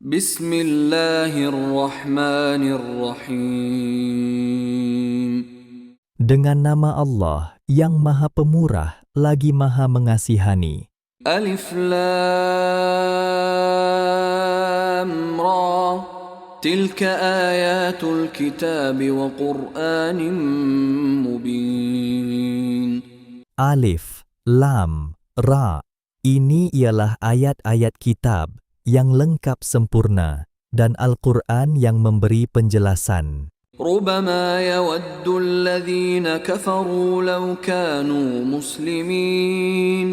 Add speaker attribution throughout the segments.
Speaker 1: Bismillahirrahmanirrahim.
Speaker 2: Dengan nama Allah yang Maha Pemurah lagi Maha Mengasihani.
Speaker 1: Alif Lam Ra. Tilka ayatul kitab wa Qur'anin mubin.
Speaker 2: Alif, Lam, Ra. Ini ialah ayat-ayat kitab yang lengkap sempurna dan Al-Quran yang memberi penjelasan.
Speaker 1: ربما يود الذين كفروا لو كانوا مسلمين.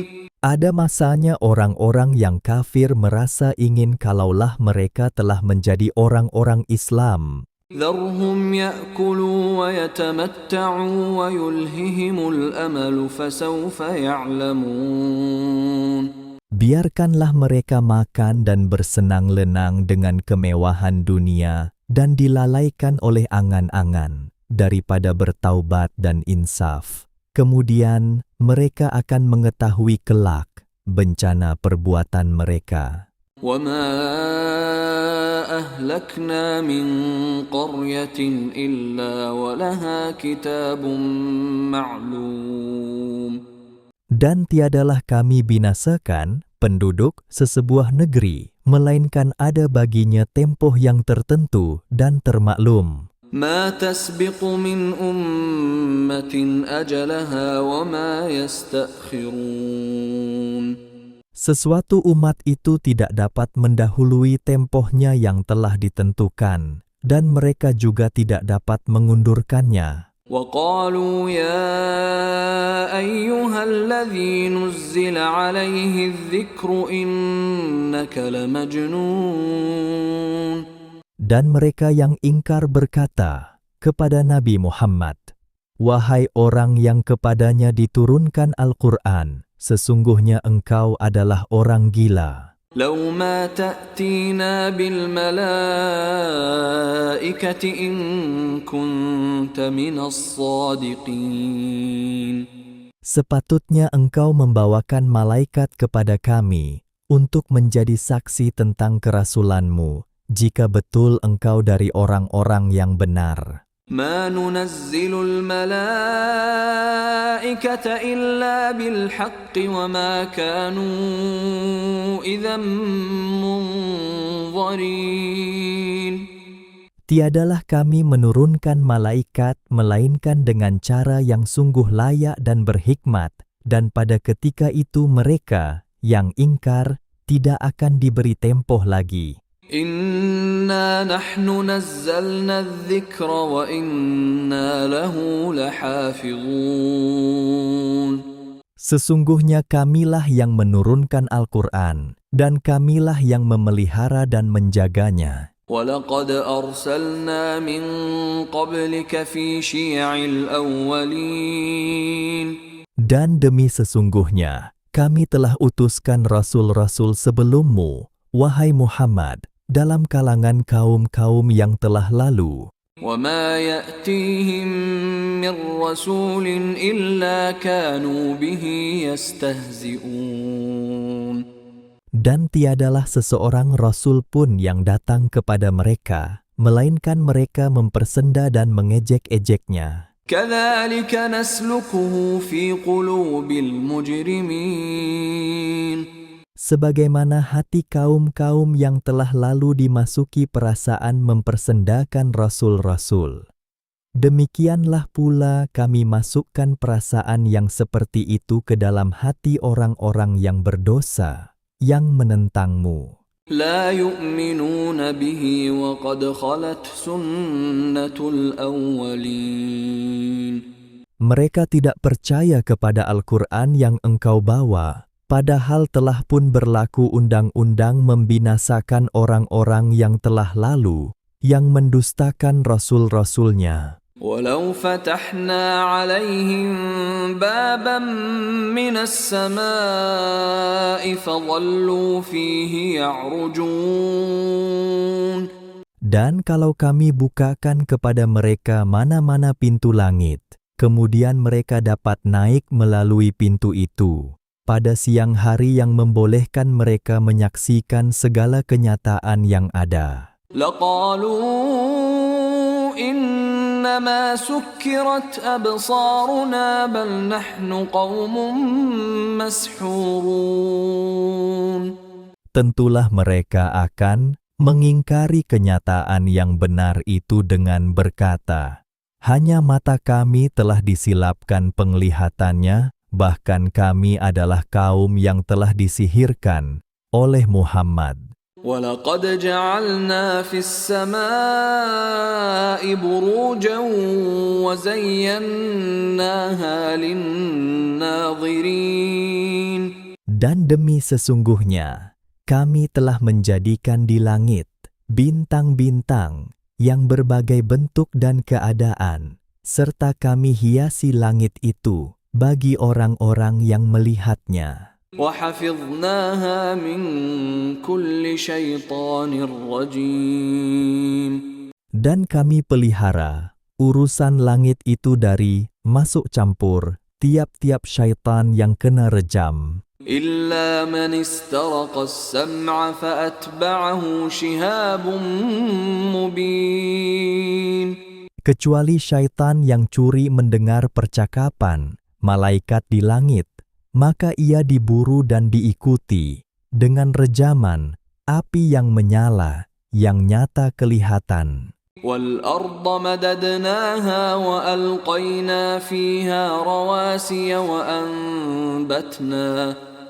Speaker 2: Ada masanya orang-orang yang kafir merasa ingin kalaulah mereka telah menjadi orang-orang Islam.
Speaker 1: ذرهم يأكلوا ويتمتعوا ويلههم الأمل فسوف يعلمون.
Speaker 2: Biarkanlah mereka makan dan bersenang-lenang dengan kemewahan dunia dan dilalaikan oleh angan-angan daripada bertaubat dan insaf. Kemudian mereka akan mengetahui kelak bencana perbuatan mereka.
Speaker 1: وما أهلكنا من قرية إلا ولها كتاب معلوم.
Speaker 2: Dan tiadalah kami binasakan penduduk sesebuah negeri, melainkan ada baginya tempoh yang tertentu dan termaklum.
Speaker 1: ما تسبق من أمة أجلها وما يستأخرون.
Speaker 2: Sesuatu umat itu tidak dapat mendahului tempohnya yang telah ditentukan, dan mereka juga tidak dapat mengundurkannya.
Speaker 1: وقالوا يا أيها الذي نزل عليه الذكر إنك لمجنون.
Speaker 2: Dan mereka yang ingkar berkata kepada Nabi Muhammad, "Wahai orang yang kepadanya diturunkan Al-Quran, sesungguhnya engkau adalah orang gila.
Speaker 1: لو ما تأتينا بالملائكة إن كنت من الصادقين.
Speaker 2: Sepatutnya engkau membawakan malaikat kepada kami untuk menjadi saksi tentang kerasulanmu, jika betul engkau dari orang-orang yang benar.
Speaker 1: ما ننزل الملائكة إلا بالحق وما كانوا إذا منظرين.
Speaker 2: Tiadalah kami menurunkan malaikat melainkan dengan cara yang sungguh layak dan berhikmat, dan pada ketika itu mereka yang ingkar tidak akan diberi tempoh lagi.
Speaker 1: Inna nahnu nazzalna adh-dhikra wa inna lahu lahafizun.
Speaker 2: Sesungguhnya kamilah yang menurunkan Al-Quran, dan kamilah yang memelihara dan menjaganya.
Speaker 1: وَلَقَدْ أَرْسَلْنَا مِنْ قَبْلِكَ فِي شِيَعِ الْأَوَّلِينَ.
Speaker 2: Dan demi sesungguhnya, kami telah utuskan rasul-rasul sebelummu, wahai Muhammad, dalam kalangan kaum-kaum yang telah lalu.
Speaker 1: وَمَا يَأْتِيهِمْ مِنْ رَسُولٍ إِلَّا كَانُوا بِهِ يَسْتَهْزِئُونَ.
Speaker 2: Dan tiadalah seseorang rasul pun yang datang kepada mereka, melainkan mereka mempersenda dan mengejek-ejeknya.
Speaker 1: كَذَلِكَ نَسْلُكُهُ فِي قُلُوبِ الْمُجْرِمِينَ.
Speaker 2: Sebagaimana hati kaum-kaum yang telah lalu dimasuki perasaan mempersendakan rasul-rasul. Demikianlah pula kami masukkan perasaan yang seperti itu ke dalam hati orang-orang yang berdosa, yang menentangmu.
Speaker 1: لا يؤمنون به وقد خلت سنة الأولين.
Speaker 2: Mereka tidak percaya kepada Al-Quran yang engkau bawa, padahal telah pun berlaku undang-undang membinasakan orang-orang yang telah lalu, yang mendustakan rasul-rasulnya.
Speaker 1: ولو فتحنا عليهم بابا من السماء فظلوا فيه يعرجون.
Speaker 2: Dan kalau kami bukakan kepada mereka mana-mana pintu langit, kemudian mereka dapat naik melalui pintu itu, pada siang hari yang membolehkan mereka menyaksikan segala kenyataan yang ada.
Speaker 1: لقالوا إنما سكرت أبصارنا بل نحن قوم مسحورون.
Speaker 2: Tentulah mereka akan mengingkari kenyataan yang benar itu dengan berkata, hanya mata kami telah disilapkan penglihatannya, bahkan kami adalah kaum yang telah disihirkan oleh Muhammad.
Speaker 1: وَلَقَدْ جَعَلْنَا فِي السَّمَاءِ بُرُوجًا وَزَيَّنَّاهَا لِلنَّاظِرِينَ.
Speaker 2: Dan demi sesungguhnya, kami telah menjadikan di langit bintang-bintang yang berbagai bentuk dan keadaan, serta kami hiasi langit itu bagi orang-orang yang melihatnya.
Speaker 1: وَحَفِظْنَاهَا مِنْ كُلِّ شَيْطَانٍ رَجِيمٍ.
Speaker 2: Dan kami pelihara urusan langit itu dari masuk campur tiap-tiap syaitan yang kena rejam.
Speaker 1: إِلَّا مَنِ اسْتَرَقَ السَّمْعَ فَأَتْبَعَهُ شِهَابٌ مُبِينٌ.
Speaker 2: Kecuali syaitan yang curi mendengar percakapan malaikat di langit, maka ia diburu dan diikuti dengan rejaman api yang menyala yang nyata kelihatan.
Speaker 1: وَالْأَرْضَ مَدَدْنَاهَا وَأَلْقَيْنَا فِيهَا رَوَاسِيَ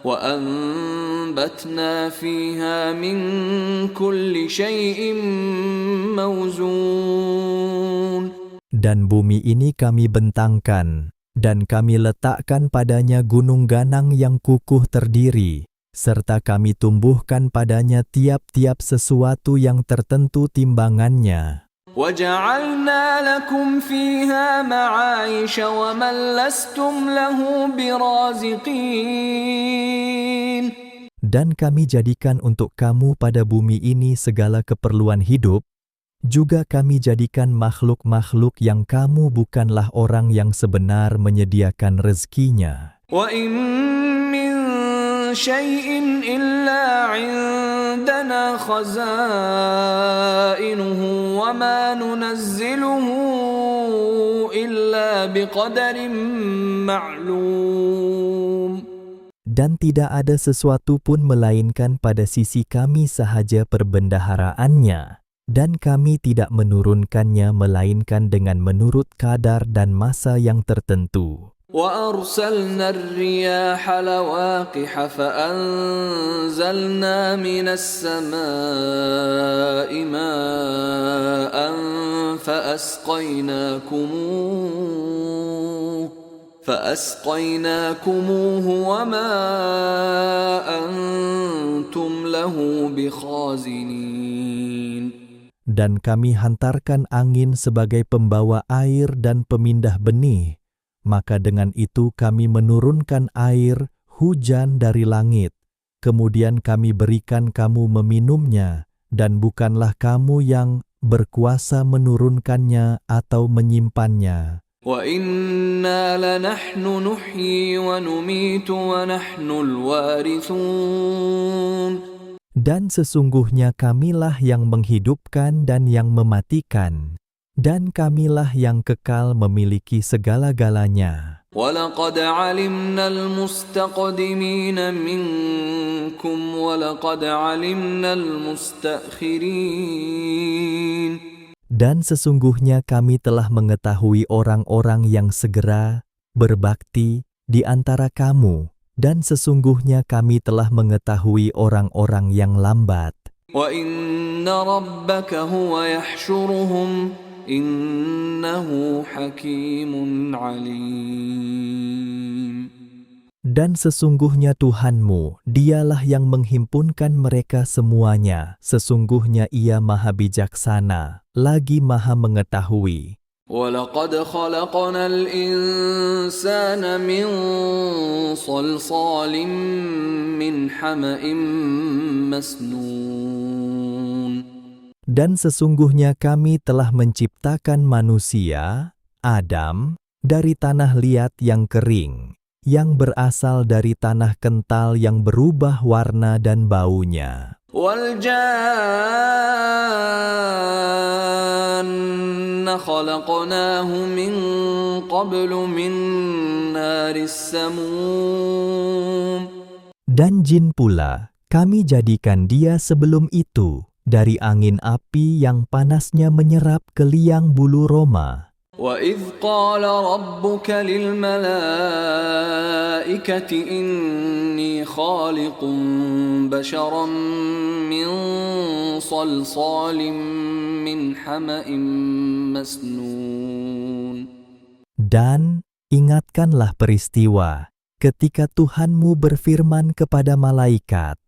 Speaker 1: وَأَنبَتْنَا فِيهَا مِنْ كُلِّ شَيْءٍ مَوْزُونٍ.
Speaker 2: Dan bumi ini kami bentangkan, dan kami letakkan padanya gunung ganang yang kukuh terdiri, serta kami tumbuhkan padanya tiap-tiap sesuatu yang tertentu timbangannya.
Speaker 1: وَجَعَلْنَا لَكُمْ فِيهَا مَعَايِشَ وَمَنْ لَسْتُمْ لَهُ بِرَازِقِينَ.
Speaker 2: Dan kami jadikan untuk kamu pada bumi ini segala keperluan hidup, juga kami jadikan makhluk-makhluk yang kamu bukanlah orang yang sebenar menyediakan rezekinya.
Speaker 1: وَإِن مِّن شَيْءٍ إِلَّا عِندَنَا خَزَائِنُهُ وَمَا نُنَزِّلُهُ إِلَّا بِقَدَرٍ مَّعْلُومٍ.
Speaker 2: Dan tidak ada sesuatu pun melainkan pada sisi kami sahaja perbendaharaannya, dan kami tidak menurunkannya melainkan dengan menurut kadar dan masa yang tertentu.
Speaker 1: وَأَرْسَلْنَا الرِّيَاحَ لَوَاقِحَ فَأَنزَلْنَا مِنَ السَّمَاءِ مَاءً فَأَسْقَيْنَاكُمُوهُ وَمَا أَنْتُمْ لَهُ بِخَازِنِينَ.
Speaker 2: Dan kami hantarkan angin sebagai pembawa air dan pemindah benih, maka dengan itu kami menurunkan air, hujan dari langit, kemudian kami berikan kamu meminumnya, dan bukanlah kamu yang berkuasa menurunkannya atau menyimpannya.
Speaker 1: وَإِنَّا لَنَحْنُ نُحْيِي وَنُمِيتُ وَنَحْنُ الْوَارِثُونَ.
Speaker 2: Dan sesungguhnya kamilah yang menghidupkan dan yang mematikan, dan kamilah yang kekal memiliki segala-galanya.
Speaker 1: وَلَقَدْ عَلِمْنَا الْمُسْتَقْدِمِينَ مِنْكُمْ وَلَقَدْ عَلِمْنَا الْمُسْتَأْخِرِينَ.
Speaker 2: Dan sesungguhnya kami telah mengetahui orang-orang yang segera berbakti di antara kamu, dan sesungguhnya kami telah mengetahui orang-orang yang lambat.
Speaker 1: وَإِنَّ رَبَّكَ هُوَ يَحْشُرُهُمْ إِنَّهُ حَكِيمٌ عَلِيمٌ.
Speaker 2: Dan sesungguhnya Tuhanmu, dialah yang menghimpunkan mereka semuanya. Sesungguhnya Ia Maha Bijaksana, lagi Maha Mengetahui.
Speaker 1: وَلَقَدْ خَلَقْنَا الْإِنسَانَ مِنْ صَلْصَالٍ مِّنْ حَمَإٍ مَسْنُونٍ.
Speaker 2: Dan sesungguhnya kami telah menciptakan manusia, Adam, dari tanah liat yang kering, yang berasal dari tanah kental yang berubah warna dan baunya.
Speaker 1: وَالْجَانَّ خَلَقْنَاهُ مِنْ قَبْلُ مِنْ نَارِ السَّمُومِ
Speaker 2: Dan jin pula, kami jadikan dia sebelum itu dari angin api yang panasnya menyerap ke liang bulu roma.
Speaker 1: وَإِذْ قَالَ رَبُّكَ لِلْمَلَائِكَةِ إِنِّي خَالِقٌ بَشَرًا مِّن صَلْصَالٍ مِّنْ حَمَإٍ مَّسْنُونٍ
Speaker 2: Dan ingatkanlah peristiwa ketika Tuhanmu berfirman kepada malaikat,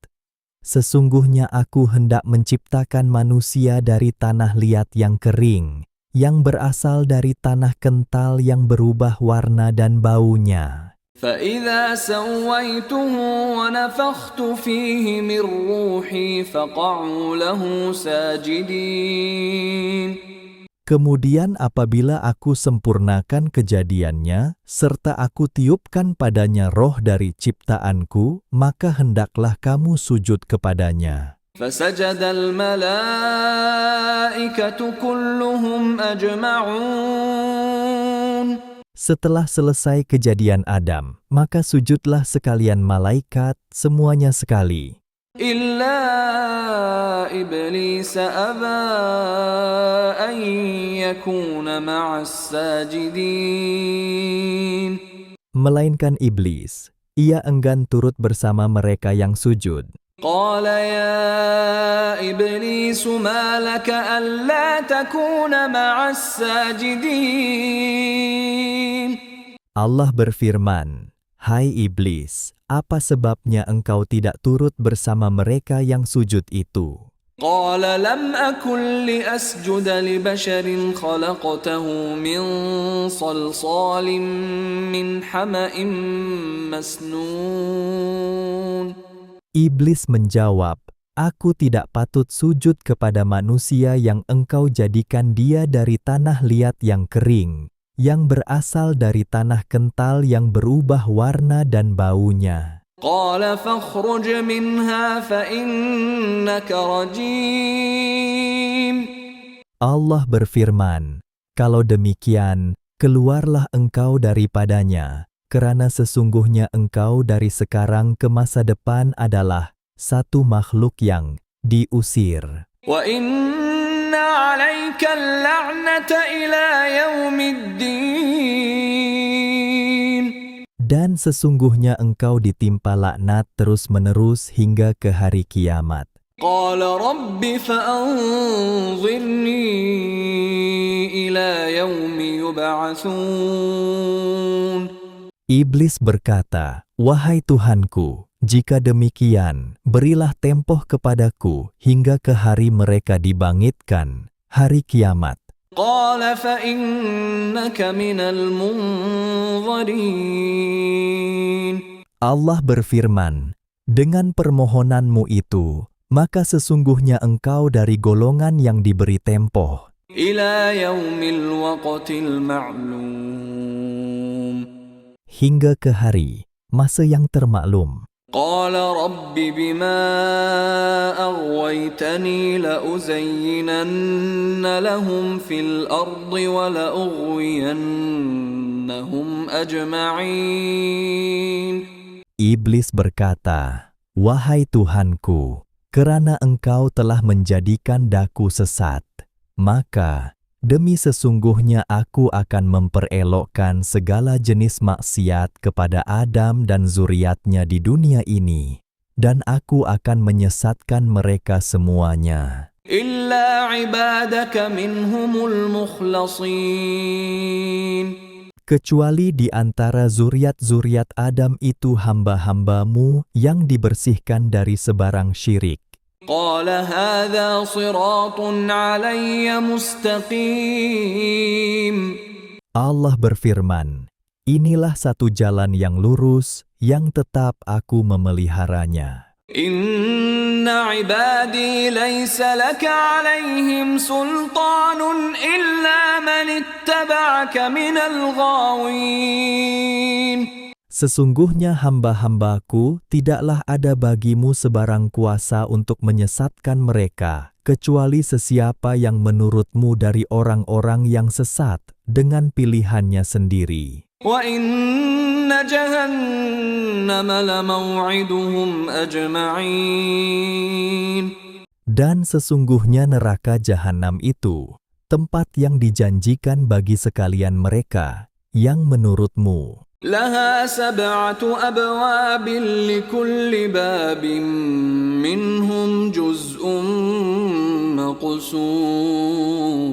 Speaker 2: "Sesungguhnya aku hendak menciptakan manusia dari tanah liat yang kering, yang berasal dari tanah kental yang berubah warna dan baunya."
Speaker 1: فَإِذَا سَوَّيْتُهُ وَنَفَخْتُ فِيهِ مِنْ رُوحِي فَقَعُوا لَهُ سَاجِدِينَ
Speaker 2: Kemudian apabila aku sempurnakan kejadiannya, serta aku tiupkan padanya roh dari ciptaanku, maka hendaklah kamu sujud kepadanya.
Speaker 1: فَسَجَدَ الْمَلَائِكَةُ كُلُّهُمْ أَجْمَعُونَ
Speaker 2: Setelah selesai kejadian Adam, maka sujudlah sekalian malaikat semuanya sekali.
Speaker 1: إِلَّا إِبْلِيسَ أَبَى أَن يَكُونَ مَعَ السَّاجِدِينَ
Speaker 2: Melainkan iblis, ia enggan turut bersama mereka yang sujud.
Speaker 1: قال يا إبليس ما لك ألا تكون مع الساجدين
Speaker 2: Allah berfirman, "Hai iblis, apa sebabnya engkau tidak turut bersama mereka yang sujud itu?"
Speaker 1: قال لم أكن لأسجد لبشر خلقته من صلصال من حمأ مسنون
Speaker 2: Iblis menjawab, "Aku tidak patut sujud kepada manusia yang engkau jadikan dia dari tanah liat yang kering, yang berasal dari tanah kental yang berubah warna dan baunya."
Speaker 1: قال فاخرج منها فإنك رجيم
Speaker 2: Allah berfirman, "Kalau demikian, keluarlah engkau daripadanya, karena sesungguhnya engkau dari sekarang ke masa depan adalah satu makhluk yang diusir."
Speaker 1: وَإِنَّ عَلَيْكَ اللَّعْنَةَ إِلَى يَوْمِ الدِّينِ
Speaker 2: Dan sesungguhnya engkau ditimpa laknat terus-menerus hingga ke hari kiamat.
Speaker 1: قَالَ رَبِّ فَأَنظِرْنِي إِلَى يَوْمِ يُبْعَثُونَ
Speaker 2: Iblis berkata, "Wahai Tuhanku, jika demikian, berilah tempoh kepadaku hingga ke hari mereka dibangkitkan, hari kiamat."
Speaker 1: قَالَ فَإِنَّكَ مِنَ الْمُنظَرِينَ
Speaker 2: Allah berfirman, "Dengan permohonanmu itu, maka sesungguhnya engkau dari golongan yang diberi tempoh
Speaker 1: إِلَى يَوْمِ الْوَقْتِ الْمَعْلُومِ
Speaker 2: hingga ke hari, masa yang termaklum."
Speaker 1: قال رب بما أغويتني لأزينن لهم في الأرض ولأغوينهم أجمعين
Speaker 2: Iblis berkata, "Wahai Tuhanku, kerana engkau telah menjadikan daku sesat, maka demi sesungguhnya aku akan memperelokkan segala jenis maksiat kepada Adam dan zuriatnya di dunia ini, dan aku akan menyesatkan mereka semuanya.
Speaker 1: إلا عبادك منهم المخلصين
Speaker 2: Kecuali di antara zuriat-zuriat Adam itu hamba-hambamu yang dibersihkan dari sebarang syirik."
Speaker 1: قال هذا صراط علي مستقيم
Speaker 2: Allah berfirman, "Inilah satu jalan yang lurus, yang tetap aku memeliharanya.
Speaker 1: إن عبادي ليس لك عليهم سلطان إلا من اتبعك من الغاوين
Speaker 2: Sesungguhnya hamba-hambaku tidaklah ada bagimu sebarang kuasa untuk menyesatkan mereka, kecuali sesiapa yang menurutmu dari orang-orang yang sesat dengan pilihannya sendiri.
Speaker 1: وَإِنَّ جَهَنَّمَ لَمَوْعِدُهُمْ أَجْمَعِينَ.
Speaker 2: Dan sesungguhnya neraka jahanam itu, tempat yang dijanjikan bagi sekalian mereka yang menurutmu.
Speaker 1: لَهَا 7 أَبْوَابٍ لِكُلِّ بَابٍ مِّنْهُمْ جُزْءٌ مَّقْسُومٌ.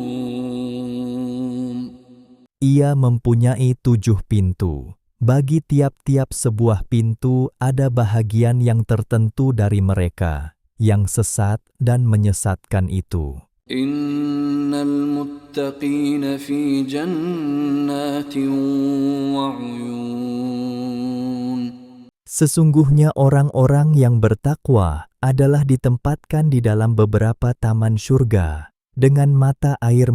Speaker 2: Ia mempunyai 7 pintu. Bagi tiap-tiap sebuah pintu ada bahagian yang tertentu dari mereka, yang sesat dan menyesatkan itu.
Speaker 1: إِنَّ الْمُتَّقِينَ فِي جَنَّاتٍ وَعُيُونٍ.
Speaker 2: Sesungguhnya orang-orang yang bertakwa adalah ditempatkan di dalam beberapa taman surga, dengan mata air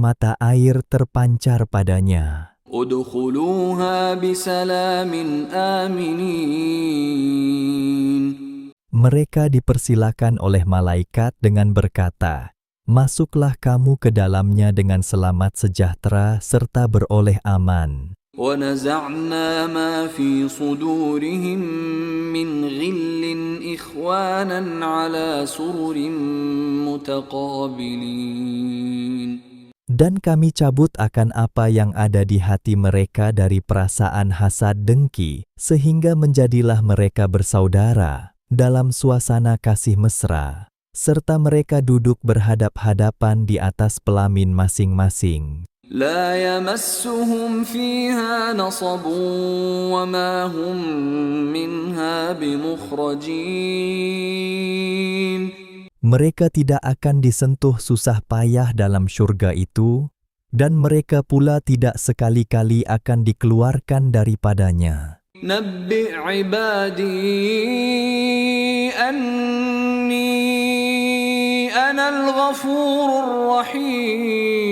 Speaker 2: terpancar padanya.
Speaker 1: ادخلوها بسلام آمنين.
Speaker 2: Mereka dipersilakan oleh malaikat dengan berkata, "Masuklah kamu ke dalamnya dengan selamat sejahtera serta beroleh aman."
Speaker 1: ونزعنا ما في صدورهم من غل إخوانا على سرر متقابلين.
Speaker 2: Dan kami cabut akan apa yang ada di hati mereka dari perasaan hasad dengki, sehingga menjadilah mereka bersaudara dalam suasana kasih mesra, serta mereka duduk berhadap-hadapan di atas pelamin masing-masing.
Speaker 1: لا يمسهم فيها نصب وما هم منها بمخرجين.
Speaker 2: Mereka tidak akan disentuh susah payah dalam syurga itu, dan mereka pula tidak sekali-kali akan dikeluarkan daripadanya.
Speaker 1: نبئ عبادي أني أنا الغفور الرحيم.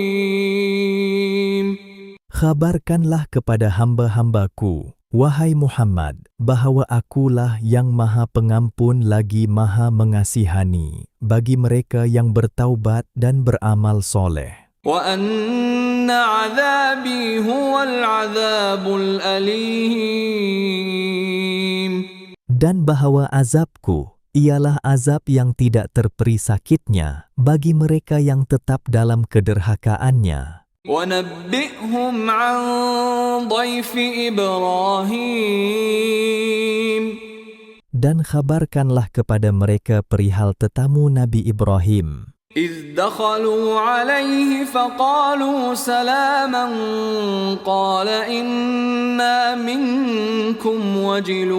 Speaker 2: Khabarkanlah kepada hamba-hambaku, wahai Muhammad, bahwa akulah yang maha pengampun lagi maha mengasihani bagi mereka yang bertaubat dan beramal soleh.
Speaker 1: وأن عذابي هو العذاب الأليم.
Speaker 2: Dan bahwa azabku ialah azab yang tidak terperi sakitnya bagi mereka yang tetap dalam kederhakaannya.
Speaker 1: وَنَبِّئْهُمْ عَنْ ضَيْفِ إِبْرَاهِيمَ.
Speaker 2: Dan khabarkanlah kepada mereka perihal tetamu Nabi Ibrahim.
Speaker 1: إِذْ دَخَلُوا عَلَيْهِ فَقَالُوا سَلَامًا قَالَ إِنَّا مِنْكُمْ وَجِلُونَ.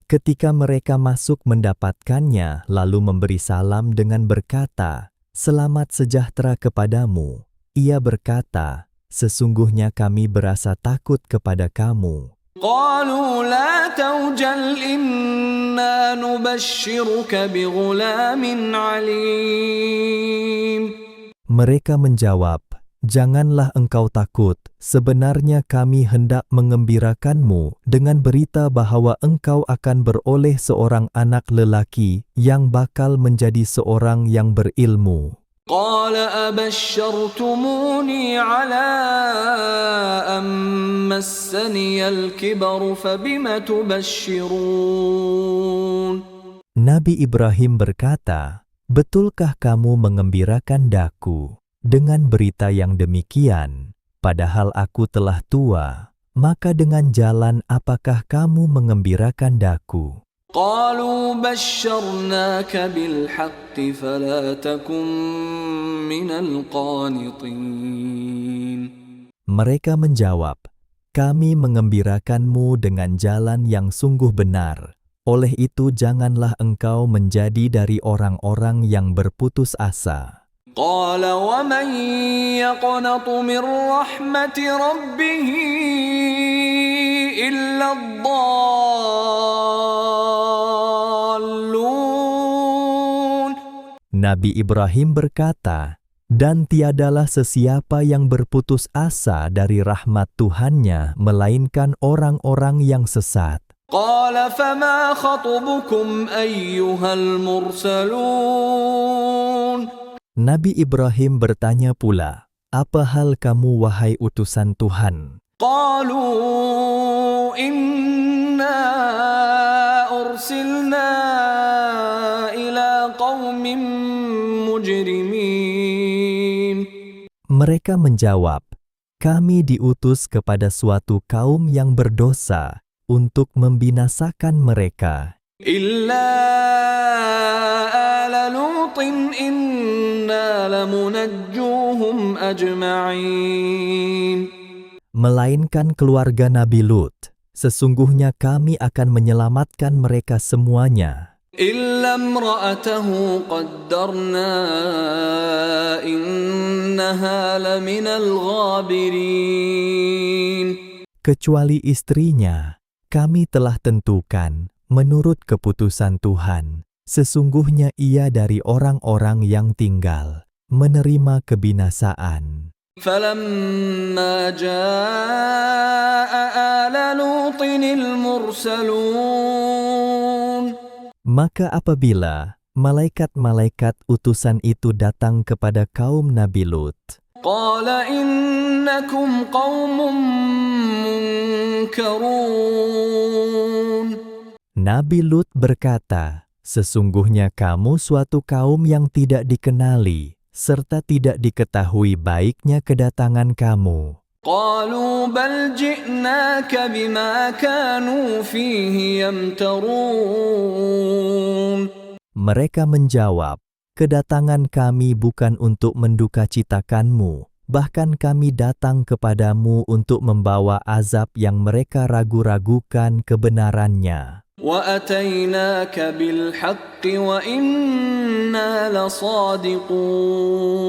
Speaker 2: Ketika mereka masuk mendapatkannya, lalu memberi salam dengan berkata, "Selamat sejahtera kepadamu." Ia berkata, "Sesungguhnya kami berasa takut kepada kamu."
Speaker 1: قالوا لا توجل إنا نبشرك بغلام عليم.
Speaker 2: Mereka menjawab, "Janganlah engkau takut, sebenarnya kami hendak mengembirakanmu dengan berita bahwa engkau akan beroleh seorang anak lelaki yang bakal menjadi seorang yang berilmu."
Speaker 1: قال أبشرتموني على أن مسني الكبر فبم تبشرون.
Speaker 2: Nabi Ibrahim berkata, "Betulkah kamu mengembirakan daku dengan berita yang demikian, padahal aku telah tua? Maka dengan jalan apakah kamu mengembirakan daku?"
Speaker 1: قالوا بشرناك بالحق فلا تكن من القانطين.
Speaker 2: Mereka menjawab, "Kami mengembirakanmu dengan jalan yang sungguh benar. Oleh itu janganlah engkau menjadi dari orang-orang yang berputus asa."
Speaker 1: قال ومن يقنط من رحمة ربه إلا الضالون.
Speaker 2: Nabi Ibrahim berkata, Dan tiadalah sesiapa yang berputus asa dari rahmat Tuhannya melainkan orang-orang yang sesat.
Speaker 1: قال فما خطبكم أيها المرسلون
Speaker 2: Nabi Ibrahim bertanya pula, "Apa hal kamu wahai utusan Tuhan?"
Speaker 1: قالوا إنا أرسلنا إلى قوم مجرمين.
Speaker 2: Mereka menjawab, "Kami diutus kepada suatu kaum yang berdosa untuk membinasakan mereka.
Speaker 1: إلا آل لوط إنا لمنجوهم أجمعين.
Speaker 2: Melainkan keluarga Nabi Lut. Sesungguhnya kami akan menyelamatkan mereka semuanya.
Speaker 1: إلا امرأته قدرنا إنها لمن الغابرين.
Speaker 2: Kecuali istrinya, kami telah tentukan, menurut keputusan Tuhan, sesungguhnya ia dari orang-orang yang tinggal, menerima kebinasaan.
Speaker 1: فلما جاء آل لوط المرسلون
Speaker 2: Maka apabila malaikat-malaikat utusan itu datang kepada kaum Nabi Lut,
Speaker 1: قال إنكم قوم منكرون.
Speaker 2: Nabi Lut berkata, "Sesungguhnya kamu suatu kaum yang tidak dikenali, serta tidak diketahui baiknya kedatangan kamu."
Speaker 1: قالوا بل جئناك بما كانوا فيه يمترون.
Speaker 2: Mereka menjawab, "Kedatangan kami bukan untuk mendukacitakanmu, bahkan kami datang kepadamu untuk membawa azab yang mereka ragu-ragukan kebenarannya.
Speaker 1: وأتيناك بالحق وإنا لصادقون.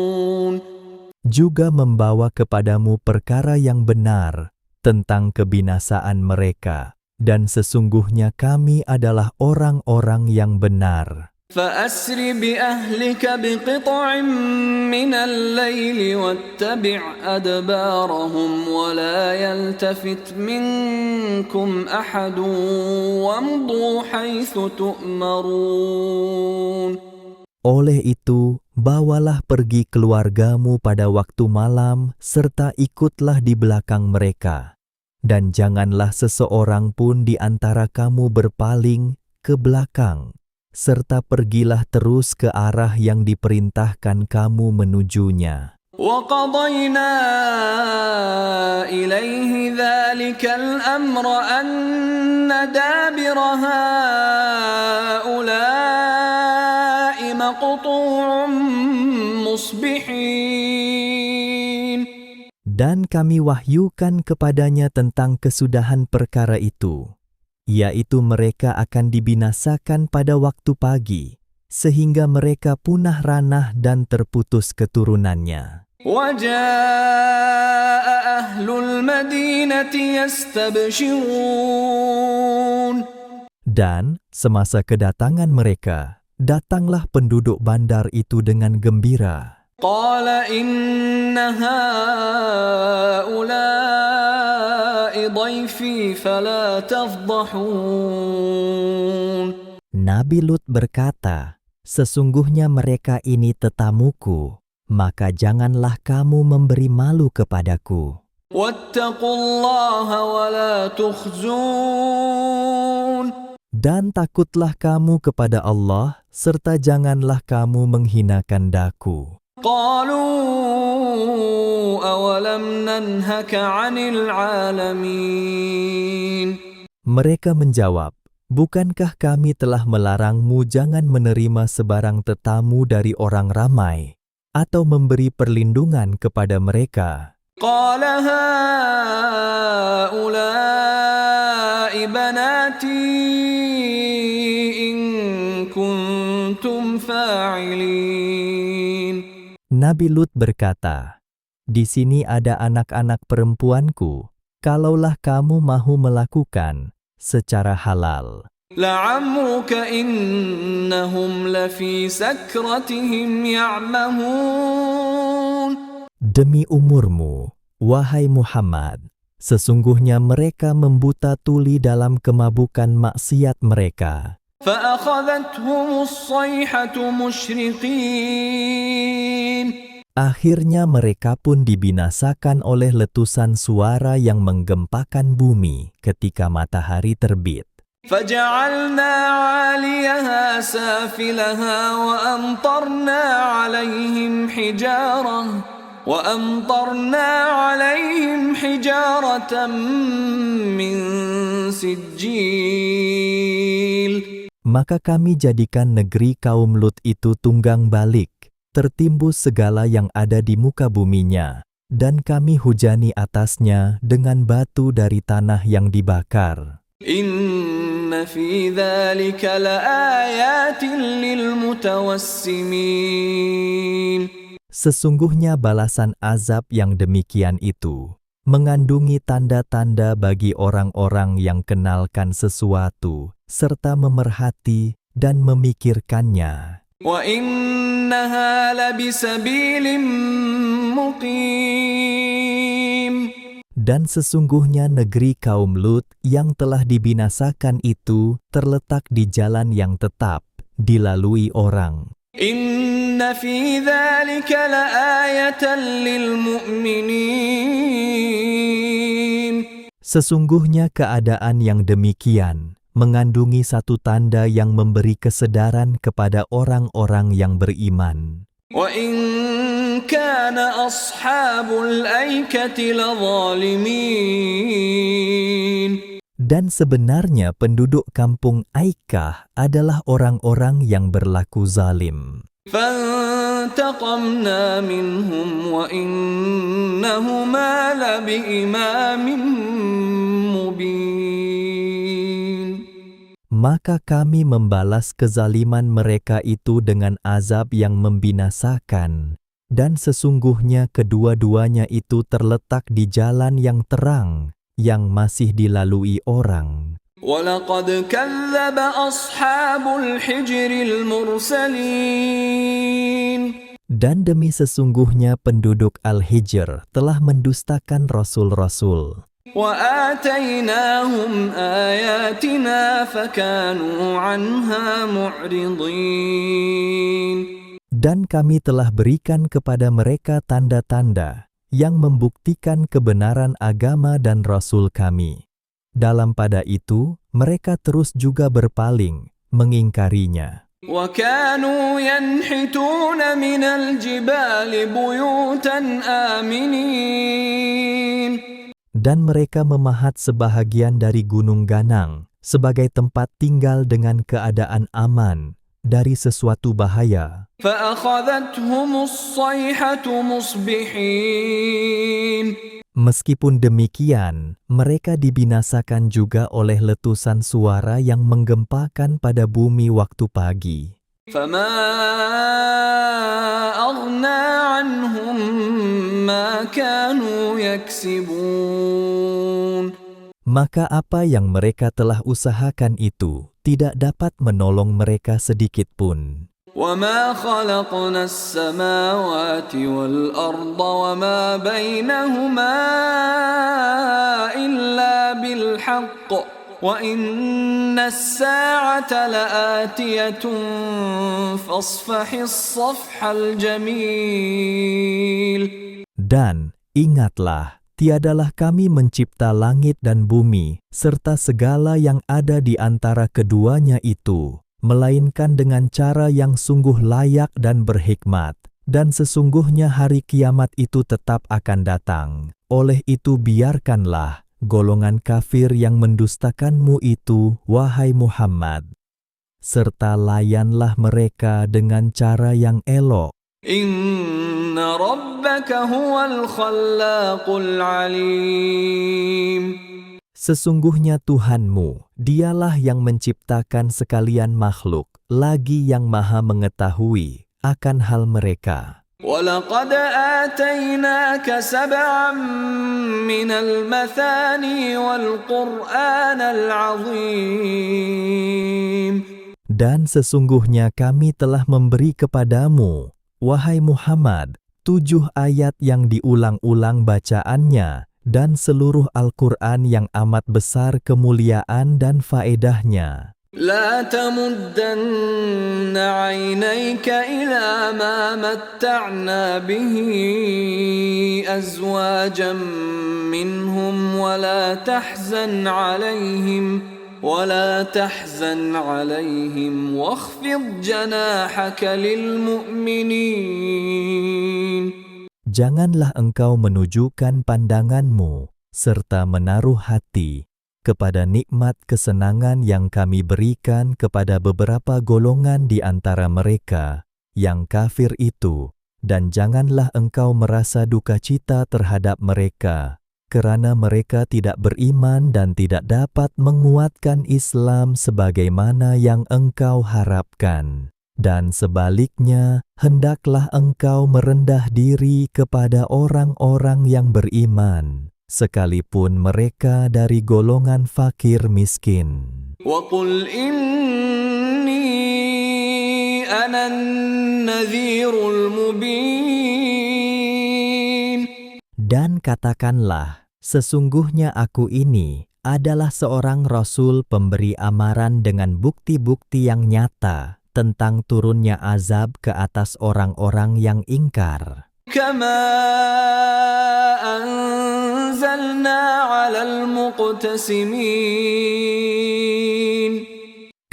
Speaker 2: Juga membawa kepadamu perkara yang benar tentang kebinasaan mereka, dan sesungguhnya kami adalah orang-orang yang benar.
Speaker 1: فأسر بأهلك بقطع من الليل واتبع أدبارهم ولا يلتفت منكم أحد وامضوا حيث تؤمرون.
Speaker 2: Oleh itu, bawalah pergi keluargamu pada waktu malam, serta ikutlah di belakang mereka. Dan janganlah seseorang pun di antara kamu berpaling ke belakang, serta pergilah terus ke arah yang diperintahkan kamu menujunya.
Speaker 1: وقضينا إليه ذلك الأمر أن دابر هؤلاء مقطوع مصبحين.
Speaker 2: Dan kami wahyukan kepadanya tentang kesudahan perkara itu, yaitu mereka akan dibinasakan pada waktu pagi, sehingga mereka punah ranah dan terputus keturunannya.
Speaker 1: وجاء أهل المدينة يستبشرون.
Speaker 2: Dan semasa kedatangan mereka, datanglah penduduk bandar itu dengan gembira.
Speaker 1: قال إن هؤلاء ضيفي فلا تفضحون.
Speaker 2: Nabi Lut berkata, "Sesungguhnya mereka ini tetamuku, maka janganlah kamu memberi malu kepadaku.
Speaker 1: واتقوا الله ولا تخزون.
Speaker 2: Dan takutlah kamu kepada Allah, serta janganlah kamu menghinakan daku."
Speaker 1: قالوا أولم ننهك عن العالمين.
Speaker 2: Mereka menjawab, "Bukankah kami telah melarangmu jangan menerima sebarang tetamu dari orang ramai, atau memberi perlindungan kepada mereka?"
Speaker 1: قال هؤلاء بناتي إن كنتم فاعلين.
Speaker 2: Nabi Lut berkata, "Di sini ada anak-anak perempuanku, kalaulah kamu mahu melakukan secara halal."
Speaker 1: لعمرك إنهم لفي سكرتهم يعمهون.
Speaker 2: Demi umurmu, wahai Muhammad, sesungguhnya mereka membuta tuli dalam kemabukan maksiat mereka.
Speaker 1: فأخذتهم الصيحة مشرقين
Speaker 2: Akhirnya mereka pun dibinasakan oleh letusan suara yang menggempakan bumi ketika matahari terbit.
Speaker 1: فجعلنا عاليها سافلها وأمطرنا عليهم حجارة من سجيل.
Speaker 2: Maka kami jadikan negeri kaum Lut itu tunggang balik, tertimbus segala yang ada di muka buminya, dan kami hujani atasnya dengan batu dari tanah yang dibakar.
Speaker 1: Inna fi dzalika laayatin lilmutawassimin.
Speaker 2: Sesungguhnya balasan azab yang demikian itu mengandungi tanda-tanda bagi orang-orang yang kenalkan sesuatu serta memerhati dan memikirkannya.
Speaker 1: Wa innaha labisabilim muqim.
Speaker 2: Dan sesungguhnya negeri kaum Lut yang telah dibinasakan itu terletak di jalan yang tetap, dilalui orang.
Speaker 1: Inna fi dzalika laayatan lilmu'minin.
Speaker 2: Sesungguhnya keadaan yang demikian mengandungi satu tanda yang memberi kesedaran kepada orang-orang yang beriman.
Speaker 1: Wa in kana ashabul aikati ladzalimin.
Speaker 2: Dan sebenarnya penduduk kampung Aikah adalah orang-orang yang berlaku zalim.
Speaker 1: فانتقمنا منهم وإنهما لبإمام مبين.
Speaker 2: Maka kami membalas kezaliman mereka itu dengan azab yang membinasakan, dan sesungguhnya kedua-duanya itu terletak di jalan yang terang, yang masih dilalui orang.
Speaker 1: وَلَقَدْ كَذَّبَ أَصْحَابُ الْحِجْرِ الْمُرْسَلِينَ. Dan
Speaker 2: demi sesungguhnya penduduk Al-Hijr telah mendustakan rasul-rasul.
Speaker 1: وَآتَيْنَاهُمْ آيَاتِنَا فَكَانُوا عَنْهَا مُعْرِضِينَ.
Speaker 2: Dan kami telah berikan kepada mereka tanda-tanda yang membuktikan kebenaran agama dan rasul kami. Dalam pada itu, mereka terus juga berpaling, mengingkarinya.
Speaker 1: وَكَانُوا يَنْحِتُونَ مِنَ الْجِبَالِ بُيُوتًا آمِنِينَ.
Speaker 2: Dan mereka memahat sebahagian dari gunung ganang sebagai tempat tinggal dengan keadaan aman dari sesuatu bahaya.
Speaker 1: فَأَخَذَتْهُمُ الصَّيْحَةُ مُصْبِحِينَ.
Speaker 2: Meskipun demikian, mereka dibinasakan juga oleh letusan suara yang menggempakan pada bumi waktu pagi.
Speaker 1: فَمَا أَغْنَى عَنْهُمْ مَا كَانُوا يَكْسِبُونَ.
Speaker 2: Maka apa yang mereka telah usahakan itu tidak dapat menolong mereka sedikit pun.
Speaker 1: وَمَا خَلَقْنَا السَّمَاوَاتِ وَالْأَرْضَ وَمَا بَيْنَهُمَا إِلَّا بِالْحَقِّ وَإِنَّ السَّاعَةَ لَآتِيَةٌ فَاصْفَحِ الصَّفْحَ الْجَمِيلَ.
Speaker 2: Dan ingatlah, tiadalah kami mencipta langit dan bumi serta segala yang ada di antara keduanya itu, melainkan dengan cara yang sungguh layak dan berhikmat, dan sesungguhnya hari kiamat itu tetap akan datang. Oleh itu biarkanlah golongan kafir yang mendustakanmu itu, wahai Muhammad, serta layanlah mereka dengan cara yang elok.
Speaker 1: Inna rabbaka huwal khallaqul alim.
Speaker 2: Sesungguhnya Tuhanmu, dialah yang menciptakan sekalian makhluk, lagi yang maha mengetahui akan hal mereka.
Speaker 1: وَلَقَدْ آتَيْنَاكَ سَبْعًا مِنَ الْمَثَانِي وَالْقُرْآنَ الْعَظِيمِ.
Speaker 2: Dan sesungguhnya kami telah memberi kepadamu, wahai Muhammad, 7 ayat yang diulang-ulang bacaannya, dan seluruh Al-Quran yang amat besar kemuliaan dan faedahnya.
Speaker 1: لا تمدن عينيك إلى ما متعنا به أزواجا منهم ولا تحزن عليهم واخفض جناحك للمؤمنين.
Speaker 2: Janganlah engkau menunjukkan pandanganmu, serta menaruh hati kepada nikmat kesenangan yang kami berikan kepada beberapa golongan di antara mereka yang kafir itu, dan janganlah engkau merasa duka cita terhadap mereka, kerana mereka tidak beriman dan tidak dapat menguatkan Islam sebagaimana yang engkau harapkan. Dan sebaliknya, hendaklah engkau merendah diri kepada orang-orang yang beriman, sekalipun mereka dari golongan fakir miskin.
Speaker 1: وَقُلْ إِنِّي أَنَا النَّذِيرُ الْمُبِينُ.
Speaker 2: Dan katakanlah, sesungguhnya aku ini adalah seorang Rasul pemberi amaran dengan bukti-bukti yang nyata tentang turunnya azab ke atas orang-orang yang ingkar.
Speaker 1: كَمَا أَنزَلْنَا عَلَى الْمُقْتَسِمِينَ.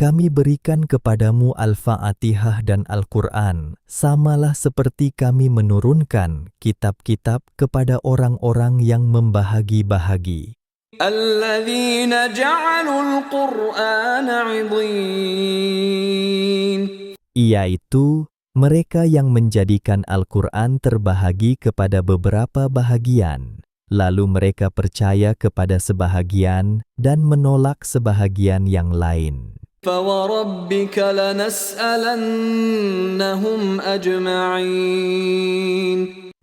Speaker 2: Kami berikan kepadamu Al-Fatihah dan Al-Quran, samalah seperti kami menurunkan kitab-kitab kepada orang-orang yang membahagi-bahagi.
Speaker 1: الَّذِينَ جَعَلُوا الْقُرْآنَ عِضِينَ.
Speaker 2: Yaitu mereka yang menjadikan Al-Quran terbahagi kepada beberapa bahagian, lalu mereka percaya kepada sebahagian dan menolak sebahagian yang lain.
Speaker 1: فَوَرَبِّكَ لَنَسْأَلَنَّهُمْ أَجْمَعِينَ.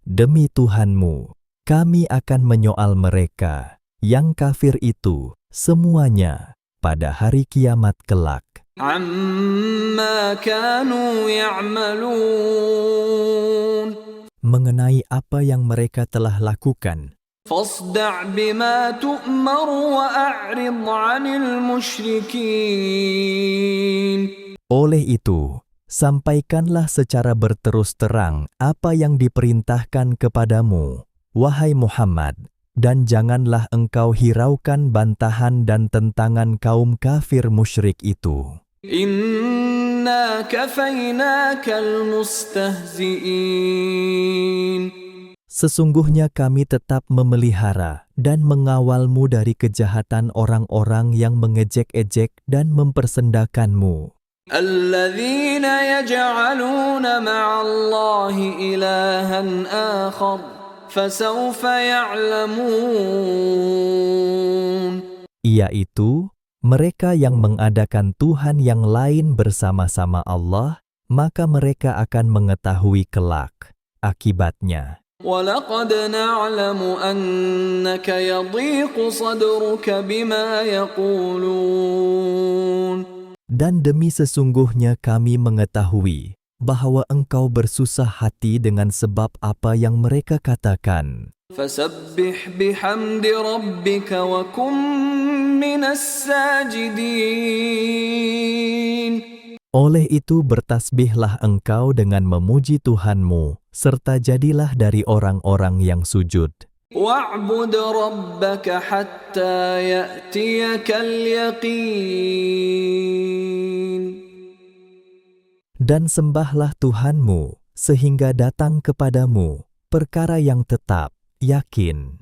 Speaker 2: Demi Tuhanmu, kami akan menyoal mereka, yang kafir itu, semuanya, pada hari kiamat kelak.
Speaker 1: عَمَّا كَانُوا يَعْمَلُونَ.
Speaker 2: Mengenai apa yang mereka telah lakukan,
Speaker 1: فَاصْدَعْ بِمَا تُؤْمَرُ وَأَعْرِضْ عَنِ الْمُشْرِكِينَ.
Speaker 2: oleh itu, sampaikanlah secara berterus terang apa yang diperintahkan kepadamu, wahai Muhammad, dan janganlah engkau hiraukan bantahan dan tentangan kaum kafir musyrik itu.
Speaker 1: إِنَّا كَفَيْنَاكَ الْمُسْتَهْزِئِينَ.
Speaker 2: Sesungguhnya kami tetap memelihara dan mengawalmu dari kejahatan orang-orang yang mengejek-ejek dan mempersendakanmu.
Speaker 1: الَّذِينَ يَجْعَلُونَ مَعَ اللَّهِ إِلَٰهًا آخَرَ فَسَوْفَ يَعْلَمُونَ.
Speaker 2: Yaitu, mereka yang mengadakan Tuhan yang lain bersama-sama Allah, maka mereka akan mengetahui kelak akibatnya.
Speaker 1: وَلَقَدْ نَعْلَمُ أَنَّكَ يَضِيقُ صَدْرُكَ بِمَا يَقُولُونَ.
Speaker 2: Dan demi sesungguhnya kami mengetahui bahwa engkau bersusah hati dengan sebab apa yang mereka katakan.
Speaker 1: فَسَبِّحْ بِحَمْدِ رَبِّكَ وَكُن مِّنَ السَّاجِدِينَ.
Speaker 2: Oleh itu bertasbihlah engkau dengan memuji Tuhanmu, serta jadilah dari orang-orang yang sujud.
Speaker 1: وَاعْبُدْ رَبَّكَ حَتَّى يَأْتِيَكَ الْيَقِينُ.
Speaker 2: Dan sembahlah Tuhanmu, sehingga datang kepadamu perkara yang tetap, yakin.